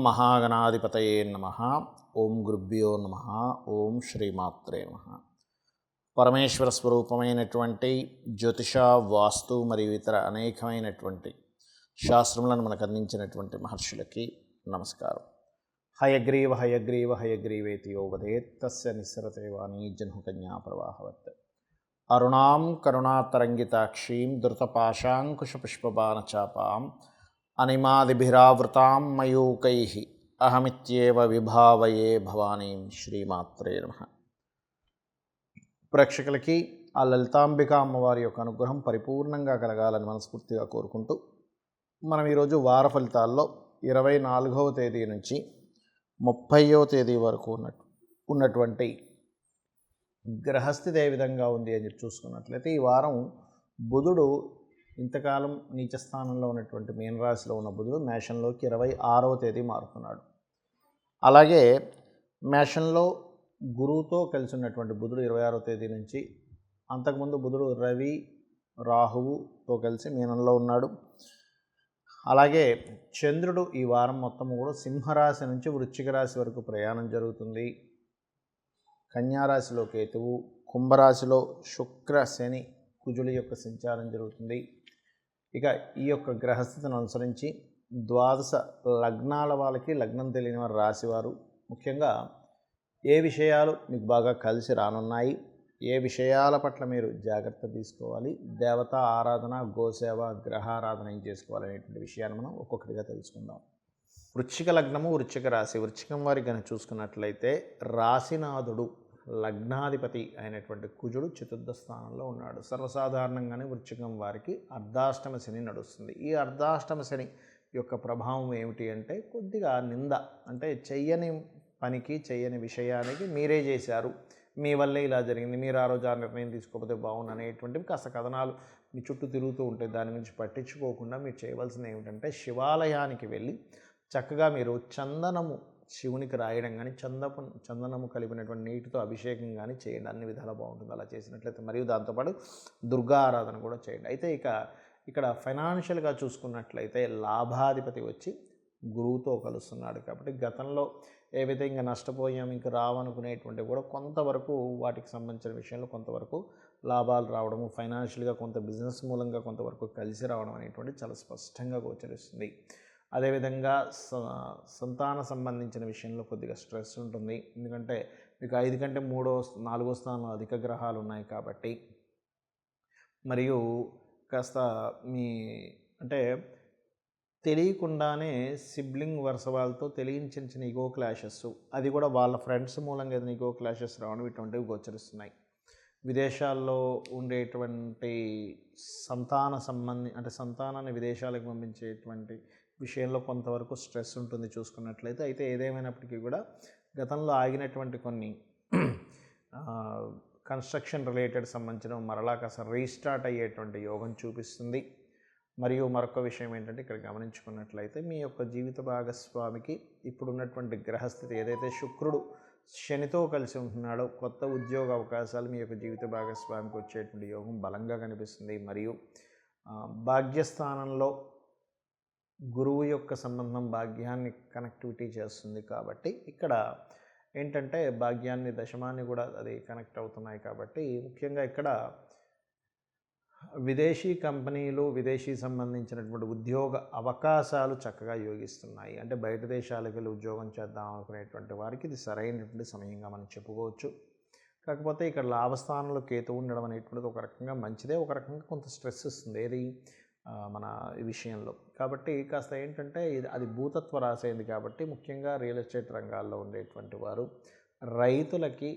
మహాగణాధిపతయే నమః. ఓం గురుభ్యో నమః. ఓం శ్రీమాత్రే నమః. పరమేశ్వర స్వరూపమైనటువంటి జ్యోతిష, వాస్తు మరియు ఇతర అనేకమైనటువంటి శాస్త్రములను మనకు అందించినటువంటి మహర్షులకి నమస్కారం. హయగ్రీవ హయగ్రీవ హయగ్రీవేతి యో వదేత్ తస్య నిస్సరతే వాణీ జహ్నుకన్యా ప్రవాహవత్. అరుణాం కరుణాతరంగితాక్షీం ధృతపాశాంకుశపుష్పబాణచాపాం అనిమాదిభిరావృతాం మయూకైః అహమిత్యేవ విభావయే భవానీం. శ్రీమాత్రే నమః. ప్రేక్షకులకి ఆ లలితాంబిక అమ్మవారి యొక్క అనుగ్రహం పరిపూర్ణంగా కలగాలని మనస్ఫూర్తిగా కోరుకుంటూ మనం ఈరోజు వార ఫలితాల్లో 24వ తేదీ నుంచి 30వ తేదీ వరకు ఉన్నటువంటి గ్రహస్థితి ఏ విధంగా ఉంది అని చెప్పి చూసుకున్నట్లయితే, ఈ వారం బుధుడు ఇంతకాలం నీచస్థానంలో ఉన్నటువంటి మీనరాశిలో ఉన్న బుధుడు మేషంలోకి 26వ తేదీ మారుతున్నాడు. అలాగే మేషంలో గురువుతో కలిసి ఉన్నటువంటి బుధుడు 26వ తేదీ నుంచి, అంతకుముందు బుధుడు రవి రాహువుతో కలిసి మీనంలో ఉన్నాడు. అలాగే చంద్రుడు ఈ వారం మొత్తం కూడా సింహరాశి నుంచి వృశ్చిక రాశి వరకు ప్రయాణం జరుగుతుంది. కన్యారాశిలో కేతువు, కుంభరాశిలో శుక్ర శని కుజుల యొక్క సంచారం జరుగుతుంది. ఇక ఈ యొక్క గ్రహస్థితిని అనుసరించి ద్వాదశ లగ్నాల వాళ్ళకి, లగ్నం తెలియని వారి రాశివారు ముఖ్యంగా ఏ విషయాలు మీకు బాగా కలిసి రానున్నాయి, ఏ విషయాల పట్ల మీరు జాగ్రత్త తీసుకోవాలి, దేవతా ఆరాధన, గోసేవ, గ్రహారాధన ఏం చేసుకోవాలనేటువంటి విషయాన్ని మనం ఒక్కొక్కటిగా తెలుసుకుందాం. వృశ్చిక లగ్నము, వృశ్చిక రాశి. వృశ్చికం వారికి కనుక చూసుకున్నట్లయితే రాశినాథుడు లగ్నాధిపతి అయినటువంటి కుజుడు చతుర్థ స్థానంలో ఉన్నాడు. సర్వసాధారణంగానే వృశ్చికం వారికి అర్ధాష్టమ శని నడుస్తుంది. ఈ అర్ధాష్టమ శని యొక్క ప్రభావం ఏమిటి అంటే, కొద్దిగా నింద, అంటే చెయ్యని పనికి, చెయ్యని విషయానికి మీరే చేశారు, మీ వల్లే ఇలా జరిగింది, మీరు ఆ రోజు ఆ నిర్ణయం తీసుకోకపోతే బాగుండు అనేటువంటివి కాస్త కథనాలు మీ చుట్టూ తిరుగుతూ ఉంటాయి. దాని గురించి పట్టించుకోకుండా మీరు చేయవలసింది ఏమిటంటే, శివాలయానికి వెళ్ళి చక్కగా మీరు చందనము శివునికి రాయడం కానీ, చందనము కలిపినటువంటి నీటితో అభిషేకం కానీ చేయండి. అన్ని విధాలా బాగుంటుంది అలా చేసినట్లయితే. మరియు దాంతోపాటు దుర్గా ఆరాధన కూడా చేయండి. అయితే ఇక్కడ ఫైనాన్షియల్గా చూసుకున్నట్లయితే లాభాధిపతి వచ్చి గురువుతో కలుస్తున్నాడు. కాబట్టి గతంలో ఏవైతే ఇంకా నష్టపోయాం, ఇంకా రావనుకునేటువంటివి కూడా కొంతవరకు వాటికి సంబంధించిన విషయంలో కొంతవరకు లాభాలు రావడము, ఫైనాన్షియల్గా కొంత బిజినెస్ మూలంగా కొంతవరకు కలిసి రావడం అనేటువంటి చాలా స్పష్టంగా గోచరిస్తుంది. అదేవిధంగా సంతాన సంబంధించిన విషయంలో కొద్దిగా స్ట్రెస్ ఉంటుంది. ఎందుకంటే మీకు 5 కంటే 4వ స్థానంలో అధిక గ్రహాలు ఉన్నాయి కాబట్టి, మరియు కాస్త అంటే తెలియకుండానే సిబ్లింగ్ వరుస వాళ్ళతో తెలియని చిన్న ఈగో క్లాషెస్, అది కూడా వాళ్ళ ఫ్రెండ్స్ మూలంగా ఏదైనా ఈగో క్లాషెస్ రావడం, ఇటువంటివి గోచరిస్తున్నాయి. విదేశాల్లో ఉండేటువంటి అంటే సంతానాన్ని విదేశాలకు పంపించేటువంటి విషయంలో కొంతవరకు స్ట్రెస్ ఉంటుంది చూసుకున్నట్లయితే. అయితే ఏదేమైనప్పటికీ కూడా గతంలో ఆగినటువంటి కొన్ని కన్స్ట్రక్షన్ రిలేటెడ్ సంబంధించిన మరలా కాస్త రీస్టార్ట్ అయ్యేటువంటి యోగం చూపిస్తుంది. మరియు మరొక విషయం ఏంటంటే, ఇక్కడ గమనించుకున్నట్లయితే మీ యొక్క జీవిత భాగస్వామికి ఇప్పుడున్నటువంటి గ్రహస్థితి ఏదైతే శుక్రుడు శనితో కలిసి ఉంటున్నాడో, కొత్త ఉద్యోగ అవకాశాలు మీ యొక్క జీవిత భాగస్వామికి వచ్చేటువంటి యోగం బలంగా కనిపిస్తుంది. మరియు భాగ్యస్థానంలో గురువు యొక్క సంబంధం భాగ్యాన్ని కనెక్టివిటీ చేస్తుంది. కాబట్టి ఇక్కడ ఏంటంటే భాగ్యాన్ని, దశమాన్ని కూడా అది కనెక్ట్ అవుతున్నాయి. కాబట్టి ముఖ్యంగా ఇక్కడ విదేశీ కంపెనీలు, విదేశీ సంబంధించినటువంటి ఉద్యోగ అవకాశాలు చక్కగా యోగిస్తున్నాయి. అంటే బయట దేశాలకు వెళ్ళి ఉద్యోగం చేద్దాం అనుకునేటువంటి వారికి ఇది సరైనటువంటి సమయంగా మనం చెప్పుకోవచ్చు. కాకపోతే ఇక్కడ లాభస్థానంలో కేతు ఉండడం అనేటువంటిది ఒక రకంగా మంచిదే, ఒక రకంగా కొంత స్ట్రెస్ ఇస్తుంది ఏది మన ఈ విషయంలో. కాబట్టి కాస్త ఏంటంటే అది భూతత్వ రాశి అయింది కాబట్టి, ముఖ్యంగా రియల్ ఎస్టేట్ రంగాల్లో ఉండేటువంటి వారు, రైతులకి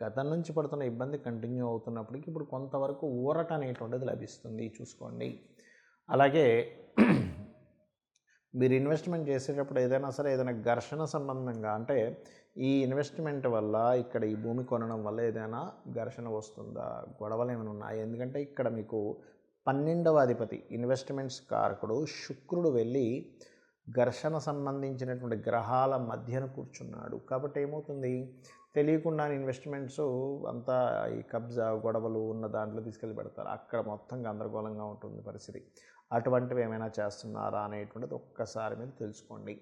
గతం నుంచి పడుతున్న ఇబ్బంది కంటిన్యూ అవుతున్నప్పటికీ ఇప్పుడు కొంతవరకు ఊరట అనేటువంటిది లభిస్తుంది చూసుకోండి. అలాగే మీరు ఇన్వెస్ట్మెంట్ చేసేటప్పుడు ఏదైనా ఘర్షణ సంబంధంగా, అంటే ఈ ఇన్వెస్ట్మెంట్ వల్ల, ఇక్కడ ఈ భూమి కొనడం వల్ల ఏదైనా ఘర్షణ వస్తుందా, గొడవలు ఏమైనా ఉన్నాయి. ఎందుకంటే ఇక్కడ మీకు 12వ అధిపతి ఇన్వెస్ట్మెంట్స్ కారకుడు శుక్రుడు వెళ్ళి ఘర్షణ సంబంధించినటువంటి గ్రహాల మధ్యన కూర్చున్నాడు. కాబట్టి ఏమవుతుంది, తెలియకుండా ఇన్వెస్ట్మెంట్స్ అంతా ఈ కబ్జా, గొడవలు ఉన్న దాంట్లో తీసుకెళ్ళి పెడతారు. అక్కడ మొత్తం గందరగోళంగా ఉంటుంది పరిస్థితి. అటువంటివి ఏమైనా చేస్తున్నారా అనేటువంటిది ఒక్కసారి మీరు తెలుసుకోండి.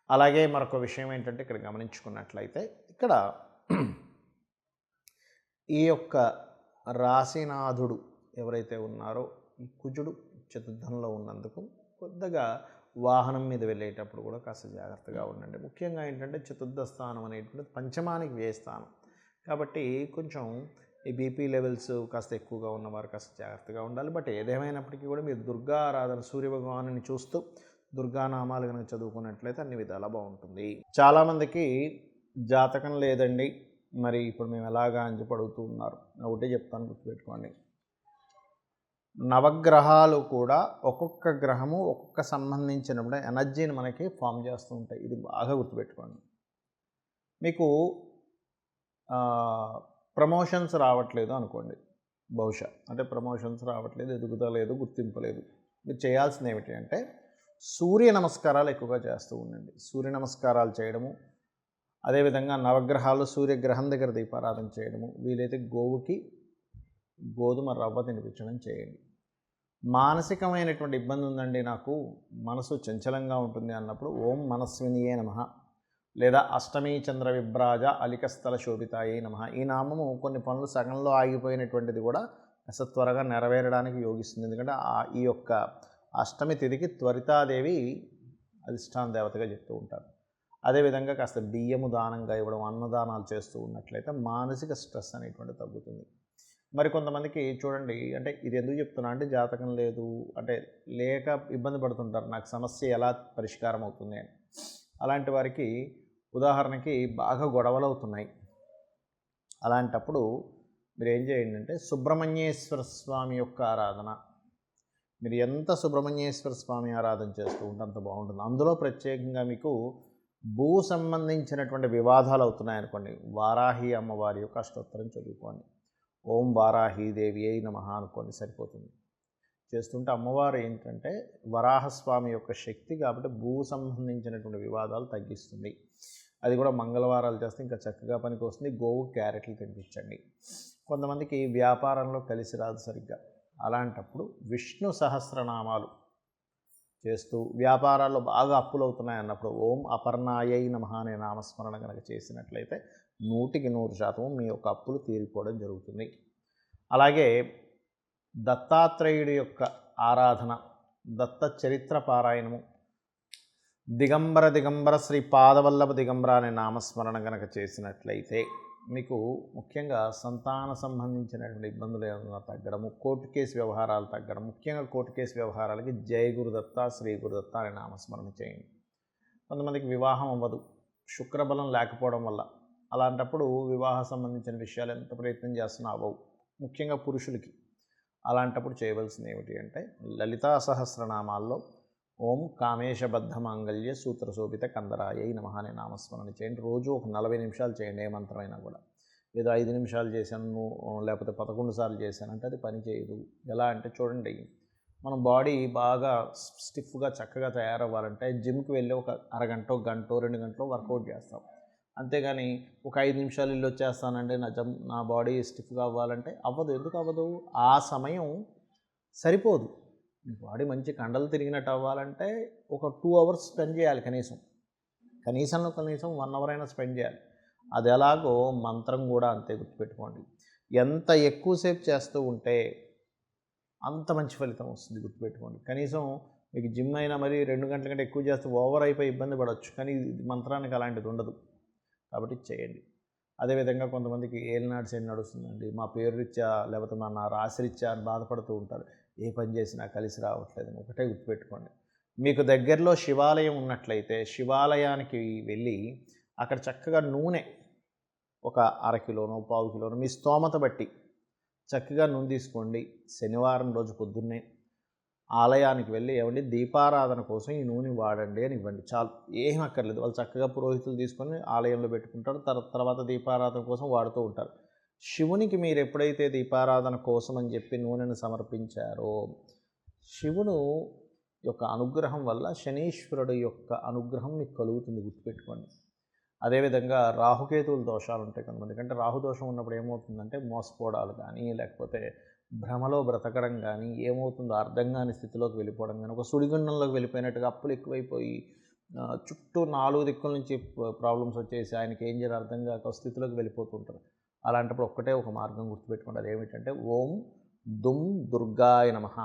అలాగే మరొక విషయం ఏంటంటే ఇక్కడ గమనించుకున్నట్లయితే ఇక్కడ ఈ యొక్క రాశినాథుడు ఎవరైతే ఉన్నారో ఈ కుజుడు చతుర్థంలో ఉన్నందుకు కొద్దిగా వాహనం మీద వెళ్ళేటప్పుడు కూడా కాస్త జాగ్రత్తగా ఉండండి. ముఖ్యంగా ఏంటంటే చతుర్థ స్థానం అనేటువంటిది పంచమానికి వ్యయ స్థానం కాబట్టి కొంచెం ఈ బీపీ లెవెల్స్ కాస్త ఎక్కువగా ఉన్నవారు కాస్త జాగ్రత్తగా ఉండాలి. బట్ ఏదేమైనప్పటికీ కూడా మీరు దుర్గా ఆరాధన సూర్యభగవాను చూస్తూ దుర్గానామాలు కనుక చదువుకున్నట్లయితే అన్ని విధాలా బాగుంటుంది. చాలామందికి జాతకం లేదండి, మరి ఇప్పుడు మేము ఎలాగా అని చెప్పి అడుగుతూ ఉన్నారు. ఒకటే చెప్తాను, గుర్తుపెట్టుకోండి. నవగ్రహాలు కూడా ఒక్కొక్క గ్రహము ఒక్కొక్క సంబంధించినప్పుడు ఎనర్జీని మనకి ఫామ్ చేస్తూ ఉంటాయి. ఇది బాగా గుర్తుపెట్టుకోండి. మీకు ప్రమోషన్స్ రావట్లేదు అనుకోండి, బహుశా అంటే ప్రమోషన్స్ రావట్లేదు, ఎదుగుదలేదు, గుర్తింపు లేదు. మీరు చేయాల్సింది ఏమిటి అంటే సూర్య నమస్కారాలు ఎక్కువగా చేస్తూ ఉండండి. సూర్య నమస్కారాలు చేయడము, అదేవిధంగా నవగ్రహాలు సూర్యగ్రహం దగ్గర దీపారాధన చేయడము, వీలైతే గోవుకి గోధుమ రవ్వ తినిపించడం చేయండి. మానసికమైనటువంటి ఇబ్బంది ఉందండి, నాకు మనసు చంచలంగా ఉంటుంది అన్నప్పుడు ఓం మనస్వినియే నమః లేదా అష్టమీ చంద్ర విభ్రాజ అలికస్థల శోభితాయే నమః, ఈ నామము కొన్ని పనులు సగంలో ఆగిపోయినటువంటిది కూడా కాస్త త్వరగా నెరవేరడానికి యోగిస్తుంది. ఎందుకంటే ఈ యొక్క అష్టమి తిథికి త్వరితాదేవి అధిష్టాన దేవతగా చెప్తూ ఉంటారు. అదేవిధంగా కాస్త బియ్యము దానంగా ఇవ్వడం, అన్నదానాలు చేస్తూ ఉన్నట్లయితే మానసిక స్ట్రెస్ అనేటువంటి తగ్గుతుంది. మరి కొంతమందికి చూడండి, అంటే ఇది ఎందుకు చెప్తున్నా అంటే జాతకం లేదు అంటే లేక ఇబ్బంది పడుతుంటారు, నాకు సమస్య ఎలా పరిష్కారం అవుతుంది అని. అలాంటి వారికి ఉదాహరణకి బాగా గొడవలు అవుతున్నాయి. అలాంటప్పుడు మీరు ఏం చేయండి అంటే సుబ్రహ్మణ్యేశ్వర స్వామి యొక్క ఆరాధన, మీరు ఎంత సుబ్రహ్మణ్యేశ్వర స్వామి ఆరాధన చేస్తూ ఉంటే అంత బాగుంటుంది. అందులో ప్రత్యేకంగా మీకు భూ సంబంధించినటువంటి వివాదాలు అవుతున్నాయి అనుకోండి, వారాహి అమ్మవారి యొక్క అష్టోత్తరం చదువుకోండి. ఓం వారాహీదేవి అయి నమః అనుకోండి, సరిపోతుంది. చేస్తుంటే అమ్మవారు ఏంటంటే వరాహస్వామి యొక్క శక్తి కాబట్టి భూ సంబంధించినటువంటి వివాదాలు తగ్గిస్తుంది. అది కూడా మంగళవారాలు చేస్తే ఇంకా చక్కగా పనికి వస్తుంది. గోవు క్యారెట్లు తినిపించండి. కొంతమందికి వ్యాపారంలో కలిసి రాదు సరిగ్గా, అలాంటప్పుడు విష్ణు సహస్రనామాలు చేస్తూ వ్యాపారాల్లో బాగా అప్పులు అవుతున్నాయి అన్నప్పుడు ఓం అపర్ణాయై నమః అనే నామస్మరణ కనుక చేసినట్లయితే 100% మీ యొక్క అప్పులు తీరిపోవడం జరుగుతుంది. అలాగే దత్తాత్రేయుడి యొక్క ఆరాధన, దత్త చరిత్ర పారాయణము, దిగంబర దిగంబర శ్రీ పాదవల్లభ దిగంబర అనే నామస్మరణ కనుక చేసినట్లయితే మీకు ముఖ్యంగా సంతాన సంబంధించినటువంటి ఇబ్బందులు ఏమైనా తగ్గడము, కోర్టు కేసు వ్యవహారాలు తగ్గడం, ముఖ్యంగా కోర్టు కేసు వ్యవహారాలకి జయ గురుదత్త శ్రీ గురుదత్త అనే నామస్మరణ చేయండి. కొంతమందికి వివాహం అవ్వదు శుక్రబలం లేకపోవడం వల్ల, అలాంటప్పుడు వివాహ సంబంధించిన విషయాలు ఎంత ప్రయత్నం చేస్తున్నా అవ్వవు, ముఖ్యంగా పురుషులకి. అలాంటప్పుడు చేయవలసింది ఏమిటి అంటే లలితా సహస్రనామాల్లో ఓం కామేశబద్ధ మాంగళ్య సూత్రశోభిత కందరాయై నమః అనే నామస్మరణ చేయండి. రోజు ఒక 40 నిమిషాలు చేయండి. ఏ మంత్రమైనా కూడా, ఏదో 5 నిమిషాలు చేశాను లేకపోతే 11 సార్లు చేశానంటే అది పని చేయదు. ఎలా అంటే చూడండి, మన బాడీ బాగా స్టిఫ్గా చక్కగా తయారవ్వాలంటే జిమ్కి వెళ్ళి ఒక అరగంట, గంట, 2 గంటలు వర్కౌట్ చేస్తాం. అంతేగాని ఒక 5 నిమిషాలు ఇల్లు వచ్చేస్తానంటే నా బాడీ స్టిఫ్గా అవ్వాలంటే అవ్వదు. ఎందుకు అవ్వదు? ఆ సమయం సరిపోదు. బాడీ మంచి కండలు తిరిగినట్టు అవ్వాలంటే ఒక 2 అవర్స్ స్పెండ్ చేయాలి కనీసం 1 అవర్ అయినా స్పెండ్ చేయాలి. అది ఎలాగో మంత్రం కూడా అంతే, గుర్తుపెట్టుకోండి. ఎంత ఎక్కువసేపు చేస్తూ ఉంటే అంత మంచి ఫలితం వస్తుంది, గుర్తుపెట్టుకోండి. కనీసం మీకు జిమ్ అయినా మరి 2 గంటల కంటే ఎక్కువ చేస్తే ఓవర్ అయిపోయి ఇబ్బంది పడవచ్చు, కానీ మంత్రానికి అలాంటిది ఉండదు కాబట్టి చేయండి. అదేవిధంగా కొంతమందికి ఏలినాడు శని నడుస్తుందండి, మా పేరు రీత్యా లేకపోతే నా రాశి రీత్యా అని బాధపడుతూ ఉంటారు. ఏ పని చేసినా కలిసి రావట్లేదు. ఒకటే గుర్తుపెట్టుకోండి, మీకు దగ్గరలో శివాలయం ఉన్నట్లయితే శివాలయానికి వెళ్ళి అక్కడ చక్కగా నూనె ఒక 1/2 కిలోనో 1/4 కిలోనో మీ స్తోమత బట్టి చక్కగా నూనె తీసుకోండి. శనివారం రోజు పొద్దున్నే ఆలయానికి వెళ్ళి ఏమండి దీపారాధన కోసం ఈ నూనె వాడండి అని ఇవ్వండి, చాలు. ఏం అక్కర్లేదు. వాళ్ళు చక్కగా పురోహితులు తీసుకొని ఆలయంలో పెట్టుకుంటారు, తర్వాత దీపారాధన కోసం వాడుతూ ఉంటారు. శివునికి మీరు ఎప్పుడైతే దీపారాధన కోసం అని చెప్పి నూనెను సమర్పించారో శివుడు యొక్క అనుగ్రహం వల్ల శనీశ్వరుడు యొక్క అనుగ్రహం మీకు కలుగుతుంది, గుర్తుపెట్టుకోండి. అదేవిధంగా రాహుకేతువుల దోషాలు ఉంటాయి కొంతమందికి. అంటే రాహుదోషం ఉన్నప్పుడు ఏమవుతుందంటే మోసపోవడాలు కానీ లేకపోతే భ్రమలో బ్రతకడం కానీ, ఏమవుతుందో అర్థం కాని స్థితిలోకి వెళ్ళిపోవడం కానీ, ఒక సుడిగుండంలోకి వెళ్ళిపోయినట్టుగా అప్పులు ఎక్కువైపోయి చుట్టూ 4 దిక్కుల నుంచి ప్రాబ్లమ్స్ వచ్చేసి ఆయనకి ఏం చేయాలో అర్థం కాక ఒక స్థితిలోకి వెళ్ళిపోతుంటారు. అలాంటప్పుడు ఒక్కటే ఒక మార్గం గుర్తుపెట్టుకోండి. అదేమిటంటే ఓం దుమ్ దుర్గాయ నమః.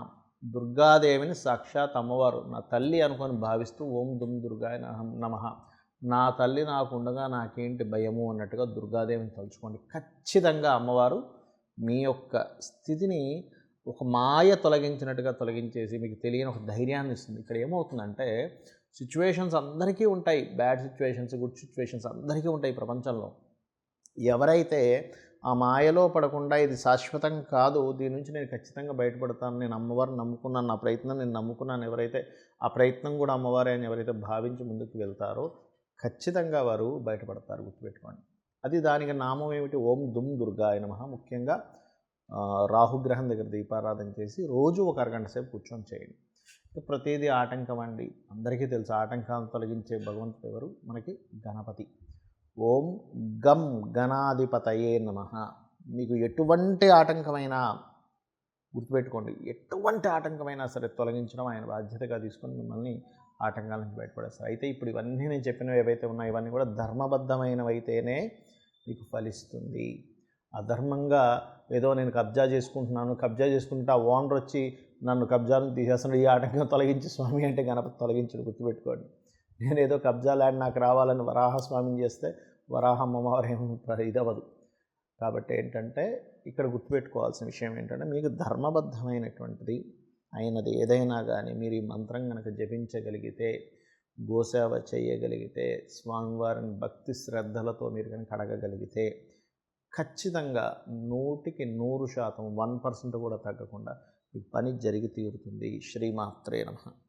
దుర్గాదేవిని సాక్షాత్ అమ్మవారు నా తల్లి అనుకొని భావిస్తూ ఓం దుమ్ దుర్గాయ నమః. నా తల్లి నాకు ఉండగా నాకేంటి భయము అన్నట్టుగా దుర్గాదేవిని తలుచుకోండి. ఖచ్చితంగా అమ్మవారు మీ యొక్క స్థితిని ఒక మాయ తొలగించినట్టుగా తొలగించేసి మీకు తెలియని ఒక ధైర్యాన్ని ఇస్తుంది. ఇక్కడ ఏమవుతుందంటే సిచ్యువేషన్స్ అందరికీ ఉంటాయి. బ్యాడ్ సిచ్యువేషన్స్, గుడ్ సిచ్యువేషన్స్ అందరికీ ఉంటాయి ప్రపంచంలో. ఎవరైతే ఆ మాయలో పడకుండా ఇది శాశ్వతం కాదు, దీని నుంచి నేను ఖచ్చితంగా బయటపడతాను, నేను అమ్మవారిని నమ్ముకున్నాను, నా ప్రయత్నం నేను నమ్ముకున్నాను, ఎవరైతే ఆ ప్రయత్నం కూడా అమ్మవారే అని ఎవరైతే భావించి ముందుకు వెళ్తారో ఖచ్చితంగా వారు బయటపడతారు. గుర్తుపెట్టుకోండి. అది దానికి నామం ఏమిటి? ఓం దుమ్ దుర్గాయ నమః. ముఖ్యంగా రాహుగ్రహం దగ్గర దీపారాధన చేసి రోజు ఒక అరగంట సేపు కూర్చొని చేయండి. ప్రతిదీ ఆటంకం అండి. అందరికీ తెలుసు ఆటంకాలను తొలగించే భగవంతుడు ఎవరు? మనకి గణపతి. ఓం గం గణాధిపతయే నమః. మీకు ఎటువంటి ఆటంకమైనా గుర్తుపెట్టుకోండి, ఎటువంటి ఆటంకమైనా సరే తొలగించడం ఆయన బాధ్యతగా తీసుకొని మిమ్మల్ని ఆటంకాల నుంచి బయటపడేస్తారు. అయితే ఇప్పుడు ఇవన్నీ నేను చెప్పినవి ఏవైతే ఉన్నాయో ఇవన్నీ కూడా ధర్మబద్ధమైనవైతేనే మీకు ఫలిస్తుంది. అధర్మంగా ఏదో నేను కబ్జా చేసుకుంటున్నాను, కబ్జా చేసుకుంటే ఆ ఓనర్ వచ్చి నన్ను కబ్జాను తీసేస్తున్నాడు, ఈ ఆటంకం తొలగించి స్వామి అంటే గణపతి తొలగించడు. గుర్తుపెట్టుకోండి. నేను ఏదో కబ్జా ల్యాండ్ నాకు రావాలని వరాహస్వామిని చేస్తే వరాహ అమ్మవారు ఏమి ఇదవ్వదు. కాబట్టి ఏంటంటే ఇక్కడ గుర్తుపెట్టుకోవాల్సిన విషయం ఏంటంటే మీకు ధర్మబద్ధమైనటువంటిది అయినది ఏదైనా కానీ మీరు ఈ మంత్రం కనుక జపించగలిగితే, గోసేవ చేయగలిగితే, స్వామివారిని భక్తి శ్రద్ధలతో మీరు కనుక అడగగలిగితే ఖచ్చితంగా 100కి 100% 1% కూడా తగ్గకుండా ఈ పని జరిగి తీరుతుంది. శ్రీమాత్రే నమః.